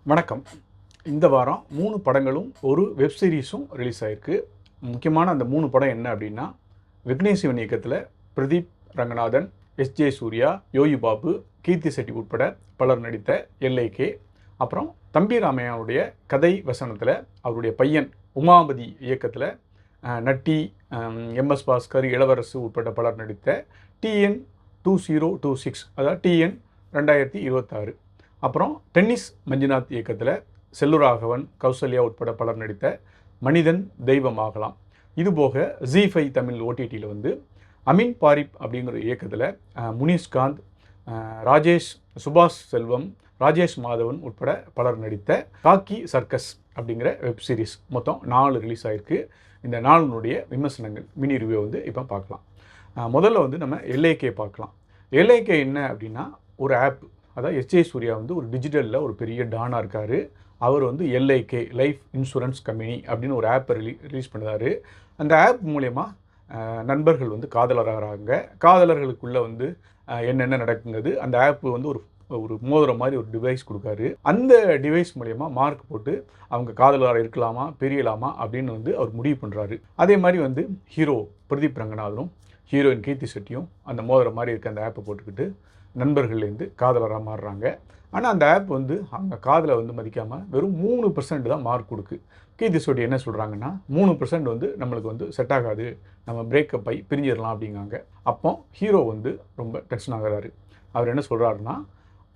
வணக்கம். இந்த வாரம் 3 படங்களும், ஒரு வெப் சீரிஸும் ரிலீஸ் ஆயிருக்கு. முக்கியமான அந்த 3 படம் என்ன அப்படின்னா, விக்னேஷ் சிவன் இயக்கத்தில பிரதீப் ரங்கநாதன், எஸ்.ஜே. சூர்யா, யோகி பாபு, கீர்த்தி செட்டி உட்பட பலர் நடித்த எல்.ஐ.கே. அப்புறம் தம்பி ராமையாவுடைய கதை வசனத்தில் அவருடைய பையன் உமாபதி இயக்கத்தில் நட்டி, எம்.எஸ். பாஸ்கர், இளவரசு உட்பட பலர் நடித்த டிஎன் 2026, அதாவது டிஎன் 2026. அப்புறம் டென்னிஸ் மஞ்சுநாத் இயக்கத்தில் செல்லுராகவன், கௌசல்யா உட்பட பலர் நடித்த மனிதன் தெய்வமாகலாம். இதுபோக ஜி5 தமிழ் ஓடிடியில் வந்து அமீன் பாரிப் அப்படிங்கிற இயக்கத்தில் முனிஷ்காந்த், ராஜேஷ், சுபாஷ் செல்வம், ராஜேஷ் மாதவன் உட்பட பலர் நடித்த காக்கி சர்க்கஸ் அப்படிங்கிற வெப் சீரிஸ் மொத்தம் 4 ரிலீஸ் ஆகிருக்கு. இந்த 4னுடைய விமர்சனங்கள் மினி ரிவ்யூ வந்து இப்போ பார்க்கலாம். முதல்ல வந்து நம்ம எல்.ஐ.கே பார்க்கலாம். எல்.ஐ.கே என்ன அப்படின்னா, ஒரு ஆப். அதாவது எஸ்.ஜே. சூர்யா வந்து ஒரு டிஜிட்டலில் ஒரு பெரிய டானாக இருக்கார். அவர் வந்து எல்.ஐ.கே லைஃப் இன்சூரன்ஸ் கம்பெனி அப்படின்னு ஒரு ஆப்பை ரிலீஸ் பண்ணுறாரு. அந்த ஆப் மூலயமா நண்பர்கள் வந்து காதலராகிறாங்க. காதலர்களுக்குள்ளே வந்து என்னென்ன நடக்குங்கிறது அந்த ஆப் வந்து ஒரு மோதிரம் மாதிரி ஒரு டிவைஸ் கொடுக்காரு. அந்த டிவைஸ் மூலயமா மார்க் போட்டு அவங்க காதலராக இருக்கலாமா பிரியலாமா அப்படின்னு வந்து அவர் முடிவு பண்ணுறாரு. அதே மாதிரி வந்து ஹீரோ பிரதீப் ரங்கநாதனும் ஹீரோயின் கீர்த்தி செட்டியும் அந்த மோதிரம் மாதிரி இருக்க அந்த ஆப்பை போட்டுக்கிட்டு நண்பர்கள்லேருந்து காதலராக மாறுறாங்க. ஆனால் அந்த ஆப் வந்து அவங்க காதலை வந்து மதிக்காமல் வெறும் 3% தான் மார்க் கொடுக்கு. கீர்த்தி செட்டி என்ன சொல்கிறாங்கன்னா, 3% வந்து நம்மளுக்கு வந்து செட் ஆகாது, நம்ம பிரேக்கப் ஆகி பிரிஞ்சிடலாம் அப்படிங்காங்க. அப்போ ஹீரோ வந்து ரொம்ப டென்ஷன் ஆகிறாரு. அவர் என்ன சொல்கிறாருன்னா,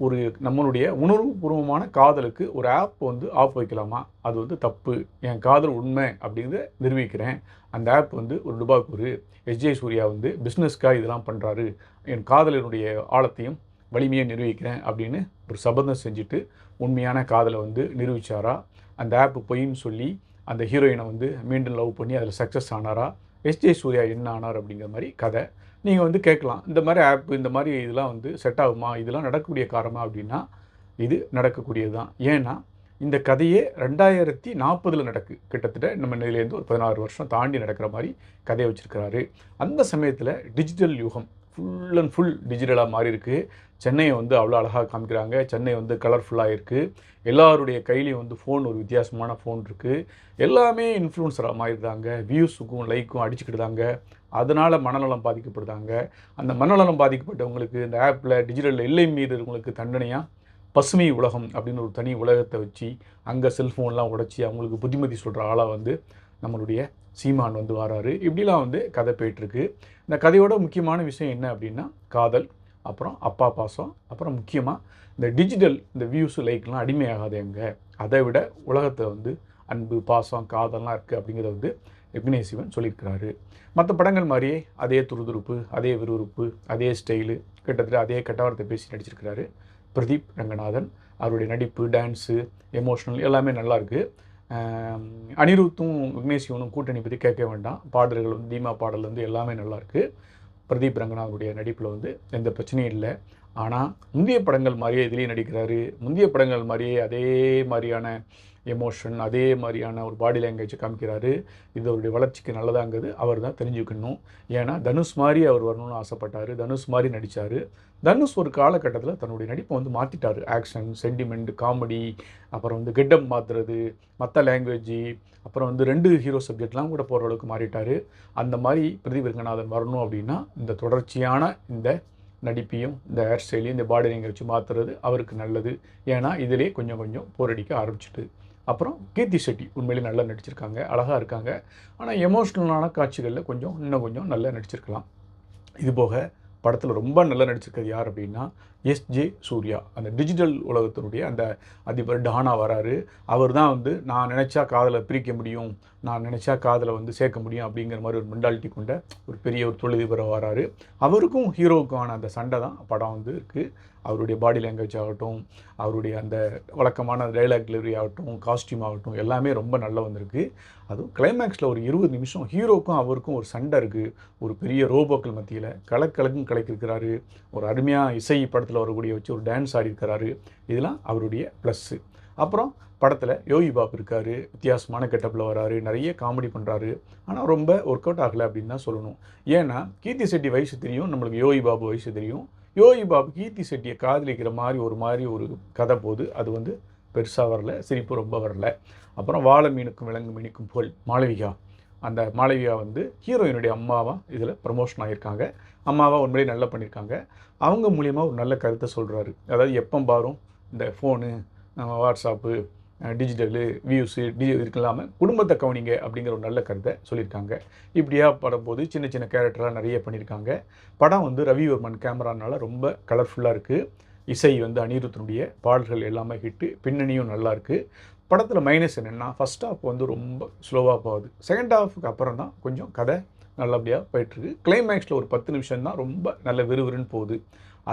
ஒரு நம்மளுடைய உணர்வுபூர்வமான காதலுக்கு ஒரு ஆப் வந்து ஆஃப் வைக்கலாமா, அது வந்து தப்பு, என் காதல் உண்மை அப்படிங்கிறத நிரூபிக்கிறேன். அந்த ஆப் வந்து ஒரு டுபாக்கூரு. எஸ்.ஜே. சூர்யா வந்து பிஸ்னஸ்க்காக இதெல்லாம் பண்ணுறாரு, என் காதலினுடைய ஆழத்தையும் வலிமையை நிரூபிக்கிறேன் அப்படின்னு ஒரு சபதம் செஞ்சுட்டு உண்மையான காதலை வந்து நிரூபித்தாரா, அந்த ஆப்பு பொய்ன்னு சொல்லி அந்த ஹீரோயினை வந்து மீண்டும் லவ் பண்ணி அதில் சக்ஸஸ் ஆனாரா, எஸ்.ஜே. சூர்யா என்ன ஆனார் அப்படிங்கிற மாதிரி கதை. நீங்கள் வந்து கேட்கலாம், இந்த மாதிரி ஆப் இந்த மாதிரி இதெல்லாம் வந்து செட் ஆகுமா, இதெல்லாம் நடக்கக்கூடிய காரணமா அப்படின்னா, இது நடக்கக்கூடியது தான். ஏன்னா இந்த கதையே 2040 நடக்கு. கிட்டத்தட்ட நம்ம நிலையிலேருந்து ஒரு 16 வருஷம் தாண்டி நடக்கிற மாதிரி கதையை வச்சுருக்கிறாரு. அந்த சமயத்தில் டிஜிட்டல் யுகம் ஃபுல் அண்ட் ஃபுல் டிஜிட்டலாக மாறி இருக்குது. சென்னையை வந்து அவ்வளோ அழகாக காமிக்கிறாங்க. சென்னை வந்து கலர்ஃபுல்லாக இருக்குது. எல்லாருடைய கையிலையும் வந்து ஃபோன், ஒரு வித்தியாசமான ஃபோன் இருக்குது. எல்லாமே இன்ஃப்ளூன்சராக மாறிடுறாங்க. வியூஸுக்கும் லைக்கும் அடிச்சுக்கிட்டுதாங்க. அதனால் மனநலம் பாதிக்கப்படுதாங்க. அந்த மனநலம் பாதிக்கப்பட்டவங்களுக்கு இந்த ஆப்பில் டிஜிட்டலில் எல்லை மீறவங்களுக்கு தண்டனையாக பசுமை உலகம் அப்படின்னு ஒரு தனி உலகத்தை வச்சு அங்கே செல்ஃபோன்லாம் உடைச்சி அவங்களுக்கு புத்திமதி சொல்கிற ஆளாக வந்து நம்மளுடைய சீமான் வந்து வராரு. இப்படிலாம் வந்து கதை போயிட்டுருக்கு. இந்த கதையோட முக்கியமான விஷயம் என்ன அப்படின்னா, காதல், அப்புறம் அப்பா பாசம், அப்புறம் முக்கியமாக இந்த டிஜிட்டல் இந்த வியூஸு லைக்லாம் அடிமையாகாதேங்க. அதை விட உலகத்தில் வந்து அன்பு, பாசம், காதல்லாம் இருக்குது அப்படிங்கிறத வந்து விக்னேஷ் சிவன் சொல்லியிருக்கிறாரு. மற்ற படங்கள் மாதிரியே அதே துருதுருப்பு, அதே விறுவிறுப்பு, அதே ஸ்டைலு, கிட்டத்தட்ட அதே கட்டவார்த்தை பேசி நடிச்சிருக்கிறாரு பிரதீப் ரங்கநாதன். அவருடைய நடிப்பு, டான்ஸு, எமோஷ்னல் எல்லாமே நல்லாயிருக்கு. அனிருத்தும் விக்னேஷ் சிவனும் கூட்டணி பற்றி கேட்க வேண்டாம். பாடல்கள் வந்து தீமா பாடல் வந்து எல்லாமே நல்லாயிருக்கு. பிரதீப் ரங்கநாதனுடைய நடிப்பில் வந்து எந்த பிரச்சனையும் இல்லை. ஆனால் முந்தைய படங்கள் மாதிரியே இதுலேயும் நடிக்கிறாரு. முந்தைய படங்கள் மாதிரியே அதே மாதிரியான எமோஷன், அதே மாதிரியான ஒரு பாடி லாங்குவேஜை காமிக்கிறாரு. இது அவருடைய வளர்ச்சிக்கு நல்லதாங்கிறது அவர் தான் தெரிஞ்சுக்கணும். ஏன்னா தனுஷ் மாதிரி அவர் வரணும்னு ஆசைப்பட்டார். தனுஷ் மாதிரி நடித்தார். தனுஷ் ஒரு காலகட்டத்தில் தன்னுடைய நடிப்பை வந்து மாற்றிட்டார். ஆக்ஷன், சென்டிமெண்ட், காமெடி, அப்புறம் வந்து கெட்டப் மாற்றுறது, மற்ற லாங்குவேஜ், அப்புறம் வந்து 2 ஹீரோ சப்ஜெக்ட்லாம் கூட போகிற அளவுக்கு மாறிட்டார். அந்த மாதிரி பிரதீப் ரங்கநாதன் வரணும் அப்படின்னா இந்த தொடர்ச்சியான இந்த நடிப்பையும், இந்த ஹேர் ஸ்டைலையும், இந்த பாடி லாங்குவேஜ் வச்சு மாற்றுறது அவருக்கு நல்லது. ஏன்னா இதிலே கொஞ்சம் கொஞ்சம் போரடிக்க ஆரம்பிச்சிட்டு. அப்புறம் கீர்த்தி செட்டி உண்மையிலே நல்லா நடிச்சிருக்காங்க, அழகாக இருக்காங்க. ஆனால் எமோஷ்னலான காட்சிகளில் இன்னும் கொஞ்சம் நல்லா நடிச்சிருக்கலாம். இதுபோக படத்தில் ரொம்ப நல்லா நடிச்சிருக்கிறது யார் அப்படின்னா, எஸ்.ஜே. சூர்யா. அந்த டிஜிட்டல் உலகத்தினுடைய அந்த அதிபர் டானா வராரு. அவர் தான் வந்து நான் நினச்சா காதலை பிரிக்க முடியும், நான் நினச்சா காதலை வந்து சேர்க்க முடியும் அப்படிங்கிற மாதிரி ஒரு மென்டாலிட்டி கொண்ட ஒரு பெரிய ஒரு தொழிலதிபராக வராரு. அவருக்கும் ஹீரோவுக்கான அந்த சண்டை தான் படம் வந்து இருக்குது. அவருடைய பாடி லாங்குவேஜ் ஆகட்டும், அவருடைய அந்த வழக்கமான டைலாக் டெலிவரி ஆகட்டும், காஸ்டியூம் ஆகட்டும், எல்லாமே ரொம்ப நல்லா வந்திருக்கு. அதுவும் கிளைமேக்ஸில் ஒரு 20 நிமிஷம் ஹீரோக்கும் அவருக்கும் ஒரு சண்டை இருக்குது. ஒரு பெரிய ரோபோக்கள் மத்தியில் கலக்கலக்கும் கலக்கிருக்கிறாரு. ஒரு அருமையாக இசை படத்தில் வரக்கூடிய வச்சு ஒரு டான்ஸ் ஆடிருக்கிறாரு. இதெல்லாம் அவருடைய ப்ளஸ்ஸு. அப்புறம் படத்தில் யோகி பாபு இருக்கார். வித்தியாசமான கெட்டப்பில் வராரு. நிறைய காமெடி பண்ணுறாரு. ஆனால் ரொம்ப ஒர்க் அவுட் ஆகலை அப்படின்னு தான் சொல்லணும். ஏன்னா கீர்த்தி செட்டி வயசு தெரியும், நம்மளுக்கு யோகி பாபு வயசு தெரியும். யோகி பாபு கீர்த்தி செட்டியை காதலிக்கிற மாதிரி ஒரு கதை போது அது வந்து பெருசாக வரல, சிரிப்பு ரொம்ப வரல. அப்புறம் வாழை மீனுக்கும் விலங்கு மீனுக்கும் புகழ் மாளவிகா. அந்த மாளவிகா வந்து ஹீரோயினுடைய அம்மாவாக இதில் ப்ரமோஷன் ஆகியிருக்காங்க. அம்மாவாக உண்மையிலே நல்லா பண்ணியிருக்காங்க. அவங்க மூலியமாக ஒரு நல்ல கருத்தை சொல்கிறாரு. அதாவது எப்போ பாரும் இந்த ஃபோனு, வாட்ஸ்அப்பு, டிஜிட்டலு, வியூஸு இதுக்கு இல்லாமல் குடும்பத்தை கவனிங்க அப்படிங்கிற ஒரு நல்ல கருத்தை சொல்லியிருக்காங்க. இப்படியா படும்போது சின்ன சின்ன கேரக்டராக நிறைய பண்ணியிருக்காங்க. படம் வந்து ரவிவர்மன் கேமரானால ரொம்ப கலர்ஃபுல்லாக இருக்குது. இசை வந்து அனிருத்தனுடைய பாடல்கள் எல்லாமே ஹிட்டு, பின்னணியும் நல்லாயிருக்கு. படத்தில் மைனஸ் என்னென்னா ஃபஸ்ட் ஹாஃப் வந்து ரொம்ப ஸ்லோவாக போகுது. செகண்ட் ஹாஃபுக்கு அப்புறம் தான் கொஞ்சம் கதை நல்லபடியாக போயிட்டுருக்கு. கிளைமேக்ஸில் ஒரு 10 நிமிஷம் தான் ரொம்ப நல்ல விறுவிறுன்னு போகுது.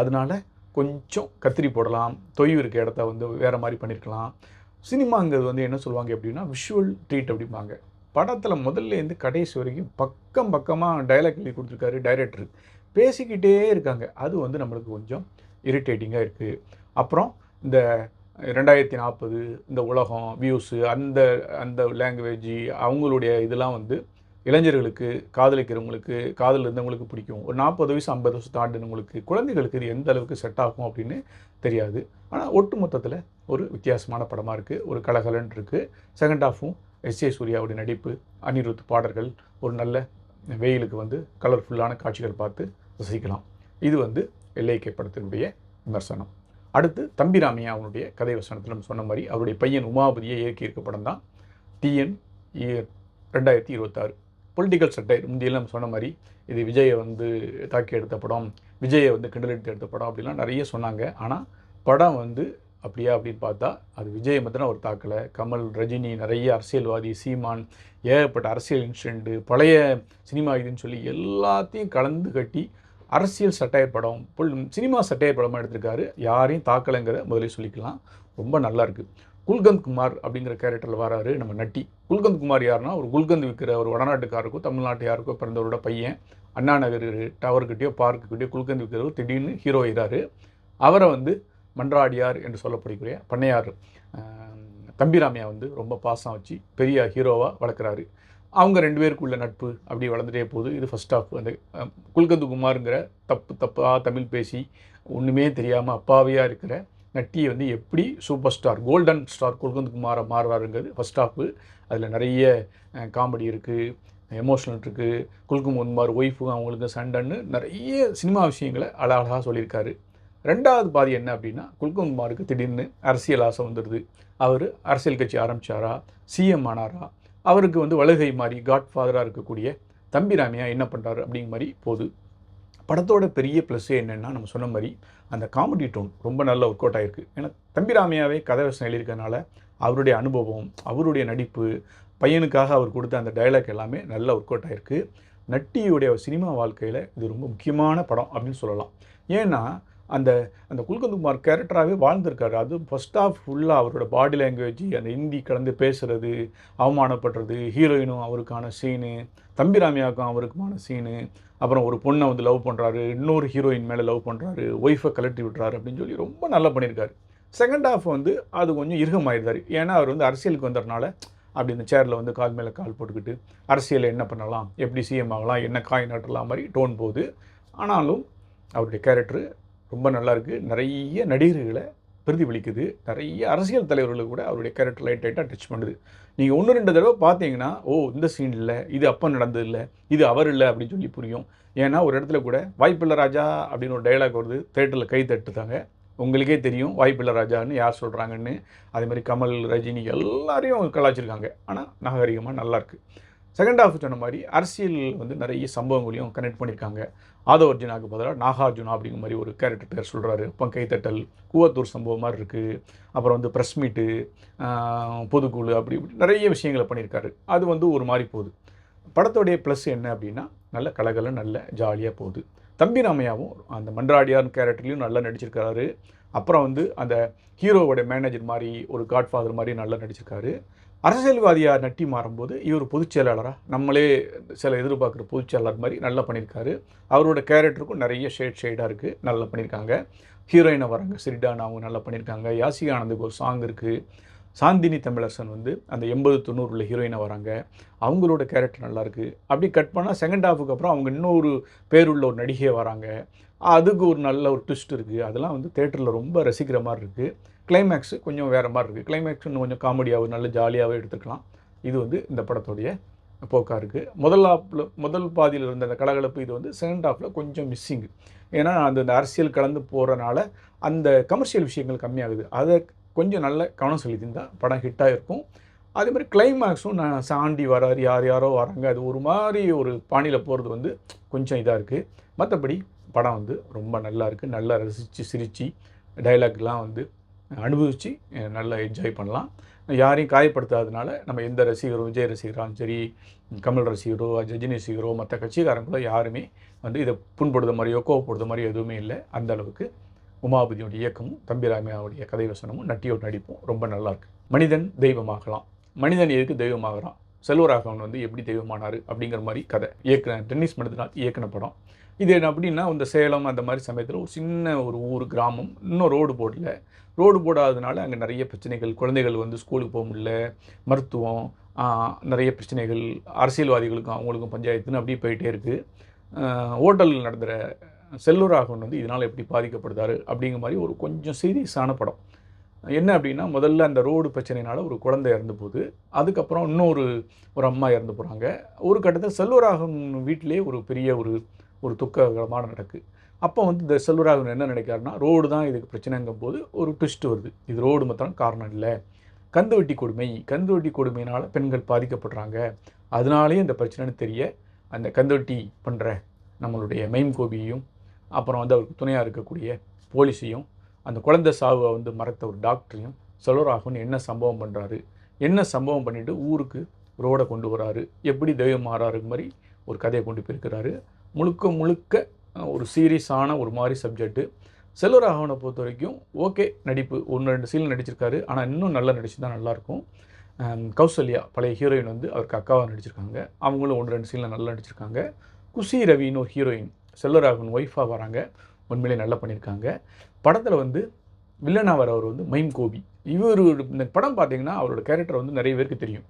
அதனால கொஞ்சம் கத்திரி போடலாம், தொய்வு இருக்க இடத்த வந்து வேறு மாதிரி பண்ணியிருக்கலாம். சினிமாங்கிறது வந்து என்ன சொல்லுவாங்க அப்படின்னா விஷுவல் ட்ரீட் அப்படிம்பாங்க. படத்தில் முதல்லேருந்து கடைசி வரைக்கும் பக்கமாக டைலாக் எழுதி கொடுத்துருக்காரு டைரக்டர். பேசிக்கிட்டே இருக்காங்க. அது வந்து நம்மளுக்கு கொஞ்சம் இரிட்டேட்டிங்காக இருக்குது. அப்புறம் இந்த 2040 இந்த உலகம் வியூஸு அந்த அந்த லாங்குவேஜ் அவங்களுடைய இதெல்லாம் வந்து இளைஞர்களுக்கு, காதலிக்கிறவங்களுக்கு, காதல் இருந்தவங்களுக்கு பிடிக்கும். ஒரு 40 வயசு 50 வயசு தாண்டினவங்களுக்கு, குழந்தைகளுக்கு இது எந்த அளவுக்கு செட் ஆகும் அப்படின்னு தெரியாது. ஆனால் ஒட்டு மொத்தத்தில் ஒரு வித்தியாசமான படமாக இருக்குது. ஒரு கலகலன்னு இருக்குது. Second ஹாஃபும் SA. சூர்யாவுடைய நடிப்பு, அனிருத் பாடல்கள், ஒரு நல்ல வெயிலுக்கு வந்து கலர்ஃபுல்லான காட்சிகள் பார்த்து ரசிக்கலாம். இது வந்து எல்ஐகே படத்தினுடைய விமர்சனம். அடுத்து தம்பிராமையா அவனுடைய கதை வசனத்தில் நம்ம சொன்ன மாதிரி அவருடைய பையன் உமாபதியை இயக்கியிருக்க படம் தான் டிஎன் 2026. பொலிட்டிக்கல் சட்டைர் முந்தியெல்லாம் நம்ம சொன்ன மாதிரி இது விஜயை வந்து தாக்கி எடுத்த படம், விஜயை வந்து கிண்டல் எடுத்து எடுத்த படம் அப்படிலாம் நிறைய சொன்னாங்க. ஆனால் படம் வந்து அப்படியா அப்படின்னு பார்த்தா அது விஜயை மாத்திரம் அவர் தாக்கலை. கமல், ரஜினி, நிறைய அரசியல்வாதி, சீமான், ஏகப்பட்ட அரசியல் இன்சிடென்ட்டு, பழைய சினிமா இதுன்னு சொல்லி எல்லாத்தையும் கலந்து கட்டி அரசியல் சட்டையர் படம், சினிமா சட்டையர் படமாக எடுத்திருக்காரு. யாரையும் தாக்கலைங்கிறத முதலே சொல்லிக்கலாம். ரொம்ப நல்லா இருக்குது. குல்கந்த் குமார் அப்படிங்கிற கேரக்டரில் வராரு நம்ம நட்டி. குல்கந்த் குமார் யாருன்னா ஒரு குல்கந்த் விற்கிற ஒரு வடநாட்டுக்காருக்கோ தமிழ்நாட்டு யாருக்கோ பிறந்தவரோட பையன். அண்ணா நகர் டவர்கிட்டயோ பார்க்குக்கிட்டேயோ குல்கந்த் விற்கிறவர் திடீர்னு ஹீரோ ஆகிறாரு. அவரை வந்து மன்றாடியார் என்று சொல்லப்படக்கூடிய பண்ணையார் தம்பிராமையா வந்து ரொம்ப பாசம் வச்சு பெரிய ஹீரோவாக வளர்க்குறாரு. அவங்க 2 பேருக்குள்ள நட்பு அப்படி வளர்ந்துட்டே போகுது. இது ஃபஸ்ட் ஹாஃப். அந்த குல்கந்த் குமாருங்கிற தப்பாக தமிழ் பேசி ஒன்றுமே தெரியாமல் அப்பாவியாக இருக்கிற நட்டியை வந்து எப்படி super star, golden star gulkand குமாரை மாறுறாருங்கிறது ஃபஸ்ட் ஹாஃபு. அதில் நிறைய காமெடி இருக்குது, எமோஷனல் இருக்குது. குல்கந்த் குமார் ஒய்ஃபும் அவங்களுக்கு சண்டைன்னு நிறைய சினிமா விஷயங்களை அழகாக சொல்லியிருக்காரு. ரெண்டாவது பாதி என்ன அப்படின்னா குல்கந்த் குமாருக்கு திடீர்னு அரசியல் ஆசை வந்துடுது. அவர் அரசியல் கட்சி ஆரம்பித்தாரா, சிஎம் ஆனாரா, அவருக்கு வந்து வலகை மாதிரி காட்ஃபாதராக இருக்கக்கூடிய தம்பிராமையா என்ன பண்ணுறாரு அப்படிங்கிற மாதிரி போகுது. படத்தோட பெரிய ப்ளஸ்ஸே என்னென்னா நம்ம சொன்ன மாதிரி அந்த காமெடி டோன் ரொம்ப நல்ல ஒர்க் அவுட் ஆகிருக்கு. ஏன்னா தம்பிராமையாவே கதை வசனம் எழுதியிருக்கனால அவருடைய அனுபவம், அவருடைய நடிப்பு, பையனுக்காக அவர் கொடுத்த அந்த டைலாக் எல்லாமே நல்ல ஒர்க் அவுட் ஆகிருக்கு. நட்டியுடைய சினிமா வாழ்க்கையில் இது ரொம்ப முக்கியமான படம் அப்படின்னு சொல்லலாம். ஏன்னா அந்த அந்த குல்கந்த் குமார் கேரக்டராகவே வாழ்ந்திருக்காரு. அது ஃபஸ்ட் ஹாஃப் ஃபுல்லாக அவரோட பாடி லாங்குவேஜ், அந்த ஹிந்தி கலந்து பேசுகிறது, அவமானப்படுறது, ஹீரோயினும் அவருக்கான சீனு, தம்பிராமையாவுக்கும் அவருக்குமான சீனு, அப்புறம் ஒரு பொண்ணை வந்து லவ் பண்ணுறாரு, இன்னொரு ஹீரோயின் மேலே லவ் பண்ணுறாரு, ஒய்ஃபை கலட்டி விட்டுறாரு அப்படின்னு சொல்லி ரொம்ப நல்லா பண்ணியிருக்காரு. செகண்ட் ஹாஃப் வந்து அது கொஞ்சம் இறுகமாயிருந்தார். ஏன்னா அவர் வந்து அரசியலுக்கு வந்ததுனால அப்படி இந்த சேரில் வந்து கால் மேலே கால் போட்டுக்கிட்டு அரசியலில் என்ன பண்ணலாம், எப்படி சிஎம் ஆகலாம், என்ன காய் நட்டலாம் மாதிரி டோன் போகுது. ஆனாலும் அவருடைய கேரக்டரு ரொம்ப நல்லாயிருக்கு. நிறைய நடிகர்களை பிரதிபலிக்குது. நிறைய அரசியல் தலைவர்களுக்கு கூட அவருடைய கேரக்டர் லைட்டாக டச் பண்ணுது. நீங்கள் 1-2 தடவை பார்த்தீங்கன்னா ஓ இந்த சீன் இல்லை, இது அப்போ நடந்தது இல்லை, இது அவர் இல்லை அப்படின்னு சொல்லி புரியும். ஏன்னா ஒரு இடத்துல கூட வாய்ப்பில்லை ராஜா அப்படின்னு ஒரு டைலாக் வருது. தேட்டரில் கை தட்டுதாங்க. உங்களுக்கே தெரியும் வாய்ப்பில்லை ராஜான்னு யார் சொல்கிறாங்கன்னு. அதேமாதிரி கமல், ரஜினி எல்லாரையும் கலாச்சிருக்காங்க. ஆனால் நாகரிகமாக நல்லாயிருக்கு. செகண்ட் ஹாஃப் சொன்ன மாதிரி அரசியல் வந்து நிறைய சம்பவங்களையும் கனெக்ட் பண்ணியிருக்காங்க. ஆதவ அர்ஜுனாவுக்கு பதிலாக நாகார்ஜுனா அப்படிங்கிற மாதிரி ஒரு கேரக்டர் பேர் சொல்கிறாரு. அப்போ கைத்தட்டல், கூவத்தூர் சம்பவம் மாதிரி இருக்குது. அப்புறம் வந்து ப்ரெஸ் மீட்டு, பொதுக்குழு அப்படி இப்படி நிறைய விஷயங்களை பண்ணியிருக்காரு. அது வந்து ஒரு மாதிரி போகுது. படத்தோடைய ப்ளஸ் என்ன அப்படின்னா நல்ல கலகல நல்ல ஜாலியாக போகுது. தம்பிராமையாவும் அந்த மன்றாடியார் கேரக்டர்லையும் நல்லா நடிச்சிருக்காரு. அப்புறம் வந்து அந்த ஹீரோவோட மேனேஜர் மாதிரி ஒரு காட்ஃபாதர் மாதிரி நல்லா நடிச்சிருக்காரு. அரசியல்வாதியாக நட்டி மாறும்போது இவர் பொதுச் செயலாளராக நம்மளே சில எதிர்பார்க்குற பொதுச் செயலாளர் மாதிரி நல்லா பண்ணியிருக்காரு. அவரோட கேரக்டருக்கும் நிறைய ஷேடாக இருக்குது, நல்லா பண்ணியிருக்காங்க. ஹீரோயினை வராங்க சிரிடான், அவங்க நல்லா பண்ணியிருக்காங்க. யாசிகா ஆனந்துக்கு ஒரு சாங் இருக்குது. சாந்தினி தமிழரசன் வந்து அந்த 80-90 உள்ள ஹீரோயினை வராங்க. அவங்களோட கேரக்டர் நல்லாயிருக்கு. அப்படி கட் பண்ணால் செகண்ட் ஹாஃபுக்கு அப்புறம் அவங்க இன்னொரு பேருள்ள ஒரு நடிகையை வராங்க. அதுக்கு ஒரு நல்ல ஒரு ட்விஸ்ட் இருக்குது. அதெல்லாம் வந்து தேட்டரில் ரொம்ப ரசிக்கிற மாதிரி இருக்குது. கிளைமேக்ஸு கொஞ்சம் வேறு மாதிரி இருக்குது. கிளைமேக்ஸ் இன்னும் கொஞ்சம் காமெடியாகவும் நல்ல ஜாலியாகவே எடுத்துக்கலாம். இது வந்து இந்த படத்துடைய போக்காக இருக்குது. முதல் பாதியில் இருந்த அந்த கலகலப்பு இது வந்து செகண்ட் ஹாஃபில் கொஞ்சம் மிஸ்ஸிங்கு. ஏன்னா அந்த அரசியல் கலந்து போகிறனால அந்த கமர்ஷியல் விஷயங்கள் கம்மியாகுது. அதை கொஞ்சம் நல்ல கவனம் செலுத்தியிருந்தால் படம் ஹிட்டாக இருக்கும். அதே மாதிரி கிளைமேக்ஸும் நான் சாண்டி வராரு, யாரோ வராங்க, அது ஒரு மாதிரி ஒரு பாணியில் போகிறது வந்து கொஞ்சம் இதாக இருக்குது. மற்றபடி படம் வந்து ரொம்ப நல்லா இருக்குது. நல்லா ரசித்து சிரித்து டைலாக்லாம் வந்து அனுபவித்து நல்லா என்ஜாய் பண்ணலாம். யாரையும் காயப்படுத்தாதனால நம்ம எந்த ரசிகரோ, விஜய் ரசிகராலும் சரி, கமல் ரசிகரோ, ரஜினி ரசிகரோ, மற்ற கட்சிக்காரங்களோ யாருமே வந்து இதை புண்படுத்த மாதிரியோ கோவப்படுத்த மாதிரியோ எதுவுமே இல்லை. அந்த அளவுக்கு உமாபதியோட இயக்கமும் தம்பிராமையாவுடைய கதை வசனமும் நட்டியோட நடிப்பும் ரொம்ப நல்லாயிருக்கு. மனிதன் தெய்வமாகலாம். மனிதன் எதுக்கு தெய்வமாகறான், செல்வராகவன் வந்து எப்படி தெய்வமானார் அப்படிங்கிற மாதிரி கதை டென்னிஸ் மனிதநாத் இயக்கின படம். இது என்ன அப்படின்னா, இந்த சேலம் அந்த மாதிரி சமயத்தில் ஒரு சின்ன ஒரு ஊர் கிராமம், இன்னும் ரோடு போடாததுனால அங்கே நிறைய பிரச்சனைகள், குழந்தைகள் வந்து ஸ்கூலுக்கு போக முடியல, மருத்துவம், நிறைய பிரச்சனைகள், அரசியல்வாதிகளுக்கும் அவங்களுக்கும் பஞ்சாயத்துன்னு அப்படியே போயிட்டே இருக்குது. ஹோட்டலில் நடந்துகிற செல்வராகவன் வந்து இதனால் எப்படி பாதிக்கப்படுதாரு அப்படிங்கிற மாதிரி ஒரு கொஞ்சம் சீரியஸான படம். என்ன அப்படின்னா, முதல்ல அந்த ரோடு பிரச்சனையினால் ஒரு குழந்தை இறந்து போகுது. அதுக்கப்புறம் இன்னொரு அம்மா இறந்து போகிறாங்க. ஒரு கட்டத்தில் செல்வராகவன் வீட்டிலே ஒரு பெரிய ஒரு துக்ககரமான நடக்குது. அப்போ வந்து இந்த செல்வராகவன் என்ன நினைக்கிறாருன்னா, ரோடு தான் இதுக்கு பிரச்சனைங்கும் போது ஒரு ட்விஸ்ட் வருது. இது ரோடு மாத்திரம் காரணம் இல்லை, கந்துவட்டி கொடுமையினால் பெண்கள் பாதிக்கப்படுறாங்க, அதனாலேயே இந்த பிரச்சனைன்னு தெரிய அந்த கந்துவட்டி பண்ணுற நம்மளுடைய மைம் கோபியையும், அப்புறம் வந்து அவருக்கு துணையாக இருக்கக்கூடிய போலீஸையும், அந்த குழந்தை சாவை வந்து மறைத்த ஒரு டாக்டரையும் செல்வராகவன் என்ன சம்பவம் பண்ணிவிட்டு ஊருக்கு ரோடை கொண்டு வராரு, எப்படி தெய்வம் மாறாரு மாதிரி ஒரு கதையை கொண்டு போயிருக்கிறாரு. முழுக்க ஒரு சீரியஸான ஒரு மாதிரி சப்ஜெக்ட்டு. செல்வராகவனை பொறுத்த வரைக்கும் ஓகே, நடிப்பு 1-2 சீன் நடிச்சிருக்காரு. ஆனால் இன்னும் நல்லா நடிச்சு தான் நல்லாயிருக்கும். கௌசல்யா பழைய ஹீரோயின் வந்து அவருக்கு அக்காவாக நடிச்சிருக்காங்க. அவங்களும் 1-2 சீனில் நல்லா நடிச்சிருக்காங்க. குஷி ரவின்னு ஒரு ஹீரோயின் செல்வராகவன் ஒய்ஃபாக வராங்க, உண்மையிலே நல்லா பண்ணியிருக்காங்க. படத்தில் வந்து வில்லனாக வரவர் வந்து மைம் கோபி. இந்த படம் பார்த்திங்கன்னா அவரோட கேரக்டர் வந்து நிறைய பேருக்கு தெரியும்.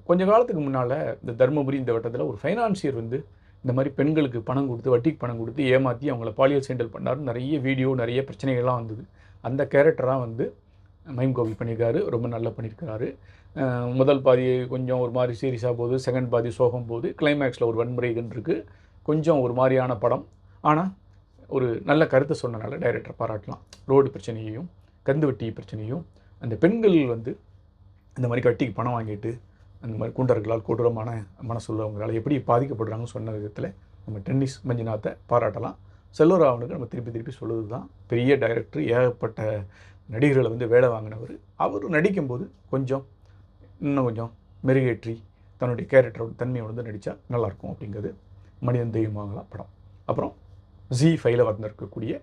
கொஞ்ச காலத்துக்கு முன்னால் இந்த தருமபுரி இந்த வட்டத்தில் ஒரு ஃபைனான்சியர் வந்து இந்த மாதிரி பெண்களுக்கு பணம் கொடுத்து, வட்டிக்கு பணம் கொடுத்து ஏமாற்றி அவங்கள பாலியல் சேண்டல் பண்ணாருன்னு நிறைய வீடியோ, நிறைய பிரச்சனைகள்லாம் வந்தது. அந்த கேரக்டராக வந்து மைம் கோபி பண்ணியிருக்காரு, ரொம்ப நல்லா பண்ணியிருக்காரு. முதல் பாதி கொஞ்சம் ஒரு மாதிரி சீரியஸாக போகுது, செகண்ட் பாதி சோகம் போகுது, கிளைமேக்ஸில் ஒரு வன்முறை இதுன்னு இருக்குது. கொஞ்சம் ஒரு மாதிரியான படம், ஆனால் ஒரு நல்ல கருத்தை சொன்னனால டைரக்டர் பாராட்டலாம். ரோடு பிரச்சனையையும் கந்துவட்டி பிரச்சனையும், அந்த பெண்கள் வந்து இந்த மாதிரி வட்டிக்கு பணம் வாங்கிட்டு அந்த மாதிரி குண்டர்களால் கொடூரமான மனசுள்ளவங்களால் எப்படி பாதிக்கப்படுறாங்கன்னு சொன்ன விதத்தில் நம்ம டென்னிஸ் மஞ்சுநாத்தை பாராட்டலாம். செல்வராகவனுக்கு நம்ம திருப்பி சொல்லுவது தான், பெரிய டைரக்டர், ஏகப்பட்ட நடிகர்களை வந்து வேலை வாங்கினவர். அவர் நடிக்கும்போது இன்னும் கொஞ்சம் மெருகேற்றி தன்னுடைய கேரக்டரோட தன்மையை வந்து நடித்தா நல்லாயிருக்கும் அப்படிங்கிறது மனிதன் தெய்வமாகலாம் படம். அப்புறம் ZEE5 வந்திருக்கக்கூடிய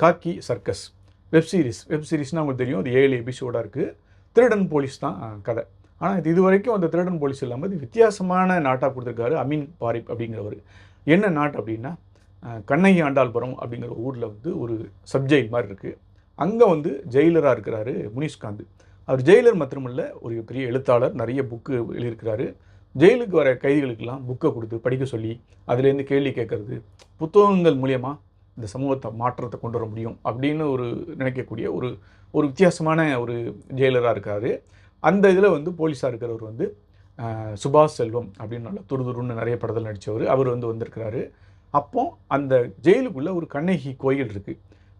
காக்கி சர்க்கஸ் வெப்சீரிஸ்னால் உங்களுக்கு தெரியும், அது 7 எபிசோடாக இருக்குது. திருடன் போலீஸ் தான் கதை. ஆனால் இது வரைக்கும் அந்த திருடன் போலீஸ் இல்லாமல் இது வித்தியாசமான நாட்டாக கொடுத்துருக்காரு அமீன் பாரிப் அப்படிங்கிறவர். என்ன நாட்டு அப்படின்னா, கண்ணகி ஆண்டாள்புரம் அப்படிங்கிற ஊரில் வந்து ஒரு சப்ஜெயில் மாதிரி இருக்குது. அங்கே வந்து ஜெயிலராக இருக்கிறாரு முனிஷ்காந்த். அவர் ஜெயிலர் மாத்திரமில்ல, ஒரு பெரிய எழுத்தாளர், நிறைய புக்கு எழுதியிருக்கிறாரு. ஜெயிலுக்கு வர கைதிகளுக்கெல்லாம் புக்கை கொடுத்து படிக்க சொல்லி அதுலேருந்து கேள்வி கேட்குறது, புத்தகங்கள் மூலியமாக இந்த சமூகத்தை மாற்றத்தை கொண்டு வர முடியும் அப்படின்னு நினைக்கக்கூடிய ஒரு வித்தியாசமான ஒரு ஜெயிலராக இருக்கார். அந்த இதில் வந்து போலீஸாக இருக்கிறவர் வந்து சுபாஷ் செல்வம் அப்படின்னு நல்லா துருதுருன்னு நிறைய படத்தில் நடித்தவர். அவர் வந்து வந்திருக்கிறாரு. அப்போ அந்த ஜெயிலுக்குள்ளே ஒரு கண்ணகி கோயில் இருக்குது.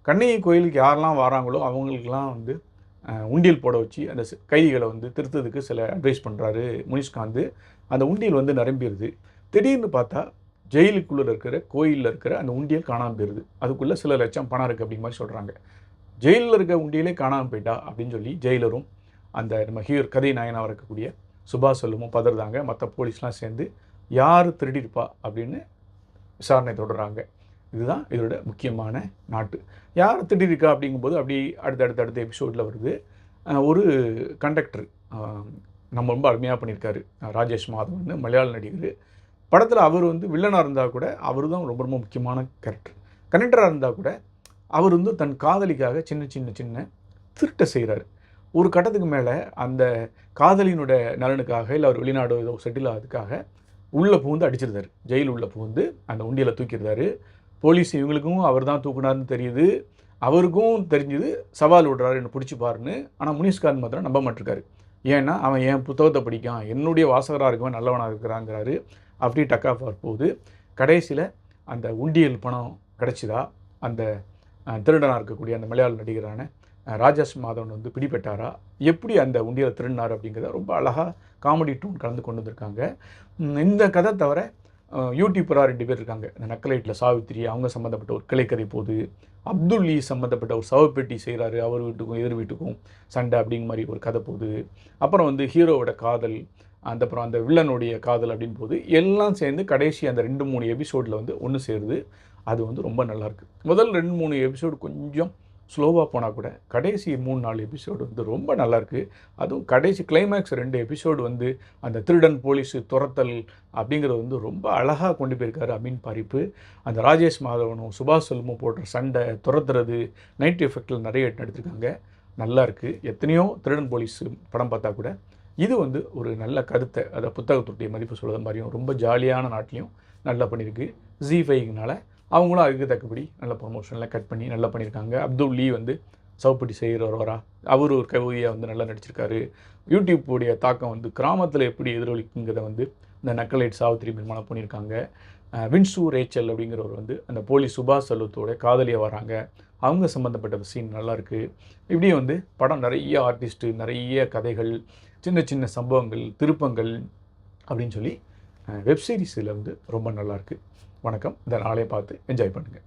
கண்ணகி கோயிலுக்கு யாரெல்லாம் வராங்களோ அவங்களுக்கெல்லாம் வந்து உண்டியல் போட வச்சு அந்த கைதிகளை வந்து திருத்ததுக்கு சில அட்வைஸ் பண்ணுறாரு முனிஷ்காந்த். அந்த உண்டியல் வந்து நிரம்பிடுது. திடீர்னு பார்த்தா ஜெயிலுக்குள்ளே இருக்கிற கோயிலில் இருக்கிற அந்த உண்டியல் காணாமல் போயிடுது. அதுக்குள்ளே சில லட்சம் பணம் இருக்குது அப்படிங்கிற மாதிரி சொல்கிறாங்க. ஜெயிலில் இருக்க உண்டியலே காணாமல் போயிட்டா அப்படின்னு சொல்லி ஜெயிலரும் அந்த நம்ம கதை நாயனாக இருக்கக்கூடிய சுபாஷ் செல்வமும் பதறாங்க. மற்ற போலீஸ்லாம் சேர்ந்து யார் திருடிருப்பா அப்படின்னு விசாரணை தொடர்றாங்க. இதுதான் இதோட முக்கியமான நாட்டு. யார் திருடிருக்கா அப்படிங்கும்போது அப்படி அடுத்த எபிசோடில் வருது. ஒரு கண்டக்டர் நம்ம ரொம்ப அருமையாக பண்ணியிருக்காரு, ராஜேஷ் மாதவன் மலையாள நடிகர். படத்தில் அவர் வந்து வில்லனாக இருந்தால் கூட அவர் தான் ரொம்ப ரொம்ப முக்கியமான கேரக்டர். கண்டக்டராக இருந்தால் கூட அவர் வந்து தன் காதலிக்காக சின்ன திருட்டை செய்கிறார். ஒரு கட்டத்துக்கு மேலே அந்த காதலியினோட நலனுக்காக இல்லை அவர் வெளிநாடு ஏதோ செட்டில் ஆகிறதுக்காக உள்ளே புகுந்து அடிச்சிருந்தார். ஜெயில் உள்ளே புகுந்து அந்த உண்டியலை தூக்கிடுறாரு. போலீஸ் இவங்களுக்கும் அவர் தான் தூக்குனார்னு தெரியுது. அவருக்கும் தெரிஞ்சுது சவால் விடுறாரு என்ன பிடிச்சி பாருன்னு. ஆனால் முனிஷ்காந்த் மாத்திரம் நம்ப மாட்டிருக்காரு. ஏன்னா அவன் என் புத்தகத்தை படிக்கான், என்னுடைய வாசகராக இருக்கவன் நல்லவனாக இருக்கிறாங்கிறாரு. அப்படி டக் ஆஃப் வார் போகுது. கடைசியில் அந்த உண்டியல் பணம் கிடச்சிதா, அந்த திருடனாக இருக்கக்கூடிய அந்த மலையாள நடிகரான ராஜேஷ் மாதவன் வந்து பிடிபட்டாரா, எப்படி அந்த உண்டியலை திருடினார் அப்படிங்கிறத ரொம்ப அழகாக காமெடி டூன் கலந்து கொண்டு வந்திருக்காங்க. இந்த கதை தவிர யூடியூப்பராக 2 பேர் இருக்காங்க. இந்த நக்கலைட்டில் சாவித்திரி, அவங்க சம்மந்தப்பட்ட ஒரு கிளைக்கதை போகுது. அப்துல் லீ சம்மந்தப்பட்ட ஒரு சவப்பெட்டி செய்கிறாரு, அவர் வீட்டுக்கும் எதிர் வீட்டுக்கும் சண்டை அப்படிங்கிற மாதிரி ஒரு கதை போகுது. அப்புறம் வந்து ஹீரோவோட காதல், அப்புறம் அந்த வில்லனுடைய காதல் அப்படின்னு போகுது. எல்லாம் சேர்ந்து கடைசி அந்த 2-3 எபிசோடில் வந்து ஒன்று சேருது. அது வந்து ரொம்ப நல்லாயிருக்கு. முதல் 2-3 எபிசோடு கொஞ்சம் ஸ்லோவாக போனால் கூட கடைசி 3-4 எபிசோடு வந்து ரொம்ப நல்லாயிருக்கு. அதுவும் கடைசி கிளைமேக்ஸ் 2 எபிசோடு வந்து அந்த திருடன் போலீஸு துரத்தல் அப்படிங்கிறது வந்து ரொம்ப அழகாக கொண்டு போயிருக்காரு அமீன் பாரிப்பு. அந்த ராஜேஷ் மாதவனும் சுபாஷ் செல்வமும் போடுற சண்டை, துரத்துறது, நைட் எஃபெக்டில் நிறைய எடுத்திருக்காங்க. நல்லாயிருக்கு. எத்தனையோ திருடன் போலீஸ் படம் பார்த்தா கூட இது வந்து ஒரு நல்ல கருத்தை, அதை புத்தகத்துடைய மதிப்பு சொல்கிற மாதிரியும் ரொம்ப ஜாலியான நாட்டிலையும் நல்லா பண்ணியிருக்கு. ZEE5னால அவங்களும் அதுக்கு தக்கபடி நல்ல ப்ரொமோஷனில் கட் பண்ணி நல்லா பண்ணியிருக்காங்க. அப்துல் லீ வந்து சவுப்பட்டி செய்கிறவரா, அவர் ஒரு கவிதையாக வந்து நல்லா நடிச்சிருக்காரு. யூடியூப்புடைய தாக்கம் வந்து கிராமத்தில் எப்படி எதிரொலிக்குங்கிறத வந்து இந்த நக்கலைட் சாவித்திரி நிர்மாணம் பண்ணியிருக்காங்க. வின்சு ரேச்சல் அப்படிங்கிறவர் வந்து அந்த போலீஸ் சுபாஷ் சலுத்தோட காதலியாக வராங்க. அவங்க சம்மந்தப்பட்ட சீன் நல்லாயிருக்கு. இப்படியே வந்து படம் நிறைய ஆர்டிஸ்ட்டு, நிறைய கதைகள், சின்ன சின்ன சம்பவங்கள், திருப்பங்கள் அப்படின்னு சொல்லி வெப்சீரிஸில் வந்து ரொம்ப நல்லாயிருக்கு. வணக்கம். இந்த நாளே பார்த்து என்ஜாய் பண்ணுங்கள்.